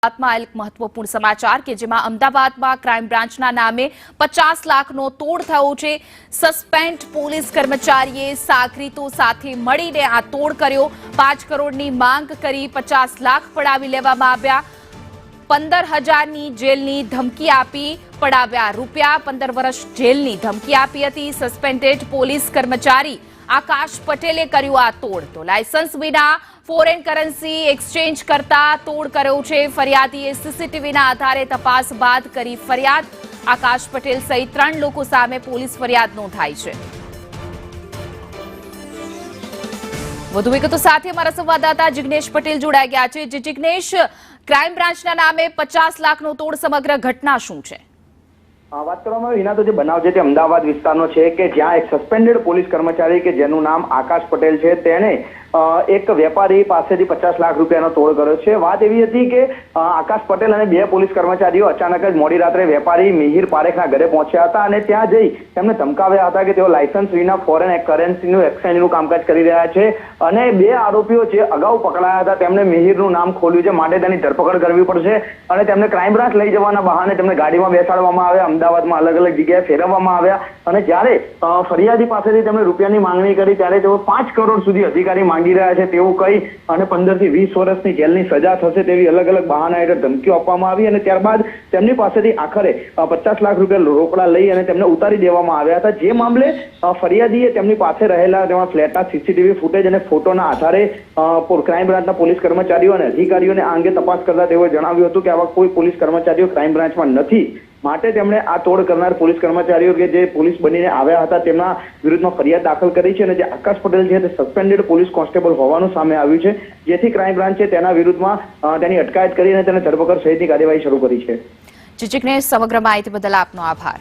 એક મહત્વપૂર્ણ સમાચાર કે જેમાં અમદાવાદમાં ક્રાઇમ બ્રાન્ચના નામે 50 લાખનો તોડ થયો છે। સસ્પેન્ડ પોલીસ કર્મચારીએ સાગરીતો સાથે મળીને આ તોડ કર્યો। 5 કરોડની માંગ કરી 50 લાખ પડાવી લેવામાં આવ્યા। 15,000ની જેલની ધમકી આપી પડાવ્યા રૂપિયા। 15 વર્ષ જેલની ધમકી આપી હતી। સસ્પેન્ડેડ પોલીસ કર્મચારી આકાશ પટેલે કર્યું આ તોડ। તો લાયસન્સ વિના ફોરેન કરન્સી એક્સચેન્જ કરતા તોડ કર્યો છે। ફરિયાદીએ સીસીટીવીના આધારે તપાસ બાદ કરી ફરિયાદ। આકાશ પટેલ સહિત 3 લોકો સામે પોલીસ ફરિયાદ નોંધાઈ છે। વધુ વિગતો સાથે અમારા સંવાદદાતા જિગ્નેશ પટેલ જોડાઈ ગયા છે। જિગ્નેશ, ક્રાઇમ બ્રાન્ચના નામે 50 લાખનો તોડ, સમગ્ર ઘટના શું છે? વાત કરવામાં આવે તો જે બનાવ છે તે અમદાવાદ વિસ્તારનો છે કે જ્યાં એક સસ્પેન્ડેડ પોલીસ કર્મચારી કે જેનું નામ આકાશ પટેલ છે તેણે એક વેપારી પાસેથી 50 લાખ રૂપિયાનો તોડ કર્યો છે। વાત એવી હતી કે આકાશ પટેલ અને 2 પોલીસ કર્મચારીઓ અચાનક જ મોડી રાત્રે વેપારી મિહિર પારેખના ઘરે પહોંચ્યા હતા અને ત્યાં જઈ તેમને ધમકાવ્યા હતા કે તેઓ લાયસન્સ વિના ફોરેન કરન્સીનું એક્સચેન્જનું કામકાજ કરી રહ્યા છે અને 2 આરોપીઓ જે અગાઉ પકડાયા હતા તેમણે મિહિરનું નામ ખોલ્યું છે, માટે તેની ધરપકડ કરવી પડશે અને તેમને ક્રાઇમ બ્રાન્ચ લઈ જવાના બહાને તેમને ગાડીમાં બેસાડવામાં આવ્યા। અમદાવાદમાં અલગ અલગ જગ્યાએ ફેરવવામાં આવ્યા અને જ્યારે ફરિયાદી પાસેથી તેમણે રૂપિયાની માંગણી કરી ત્યારે તેઓ 5 કરોડ સુધી અધિકારી માંગી રહ્યા છે તેવું કહી અને 15 થી 20 વર્ષની જેલની સજા થશે તેવી અલગ અલગ બહાના હેઠળ ધમકીઓ આપવામાં આવી અને ત્યારબાદ તેમની પાસેથી આખરે 50 લાખ રૂપિયા રોકડા લઈ અને તેમને ઉતારી દેવામાં આવ્યા હતા। જે મામલે ફરિયાદીએ તેમની પાસે રહેલા તેમાં ફ્લેટના સીસીટીવી ફૂટેજ અને ફોટોના આધારે ક્રાઇમ બ્રાન્ચના પોલીસ કર્મચારીઓ અને અધિકારીઓને આ અંગે તપાસ કરતા તેઓએ જણાવ્યું હતું કે આવા કોઈ પોલીસ કર્મચારીઓ ક્રાઇમ બ્રાન્ચમાં નથી, માટે તેમણે આ તોડ કરનાર પોલીસ કર્મચારીઓ કે જે પોલીસ બનીને આવ્યા હતા તેમના વિરુદ્ધમાં ફરિયાદ દાખલ કરી છે અને જે આકાશ પટેલ છે તે સસ્પેન્ડેડ પોલીસ કોન્સ્ટેબલ હોવાનું સામે આવ્યું છે, જેથી ક્રાઇમ બ્રાન્ચે તેના વિરુદ્ધમાં તેની અટકાયત કરી અને તેને ધરપકડ સહિતની કાર્યવાહી શરૂ કરી છે। જિગ્નેશ, સમગ્ર માહિતી બદલ આપનો આભાર।